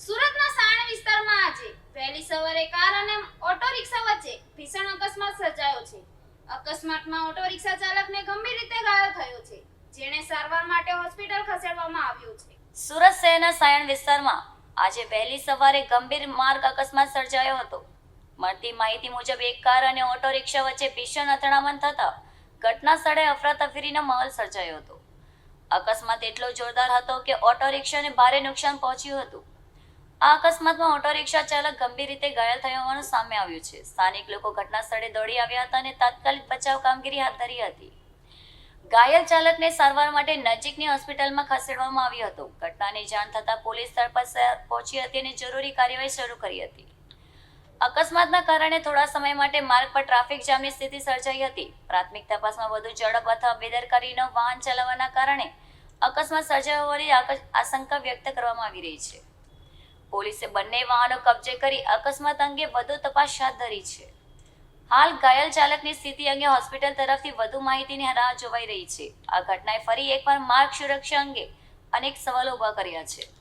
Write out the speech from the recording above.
સુરતના સાયણ વિસ્તારમાં આજે વહેલી સવારે કાર અને ઓટો રિક્ષા વચ્ચે ભીષણ અકસ્માત સર્જાયો છે. અકસ્માતમાં ઓટો રિક્ષા ચાલકને ગંભીર રીતે ઘાયલ થયો છે, જેને સારવાર માટે હોસ્પિટલ ખસેડવામાં આવ્યો છે. સુરત શહેરના સાયણ વિસ્તારમાં આજે વહેલી સવારે ગંભીર માર્ગ અકસ્માત સર્જાયો હતો. મળતી માહિતી મુજબ એક કાર અને ઓટો રિક્ષા વચ્ચે ભીષણ અથડામણ થતા ઘટના સ્થળે અફરાતફરીનો માહોલ સર્જાયો હતો. અકસ્માત એટલો જોરદાર હતો કે ઓટો રિક્ષાને ભારે નુકસાન પહોંચ્યું હતું. આ અકસ્માતમાં ઓટો રિક્ષા ચાલક ગંભીર રીતે ઘાયલ થયો હોવાનું સામે આવ્યું છે. સ્થાનિક લોકો ઘટના સ્થળે દોડી આવ્યા હતા અને તાત્કાલિક બચાવ કામગીરી હાથ ધરી હતી. ઘાયલ ચાલકને સારવાર માટે નજીકની હોસ્પિટલમાં ખસેડવામાં આવ્યો હતો. ઘટનાની જાણ થતાં પોલીસ સ્થળ પર પહોંચી હતી અને જરૂરી કાર્યવાહી શરૂ કરી હતી. અકસ્માતના કારણે થોડા સમય માટે માર્ગ પર ટ્રાફિક જામની સ્થિતિ સર્જાઈ હતી. પ્રાથમિક તપાસમાં વધુ ઝડપ અથવા બેદરકારીનો વાહન ચલાવવાના કારણે અકસ્માત સર્જાયો હોવાની આશંકા વ્યક્ત કરવામાં આવી રહી છે. પોલીસે બંને વાહનો કબજે કરી અકસ્માત અંગે વધુ તપાસ હાથ ધરી છે. હાલ ઘાયલ ચાલકની સ્થિતિ અંગે હોસ્પિટલ તરફથી વધુ માહિતીની રાહ જોવાઈ રહી છે. આ ઘટનાએ ફરી એકવાર માર્ગ સુરક્ષા અંગે અનેક સવાલો ઊભા કર્યા છે.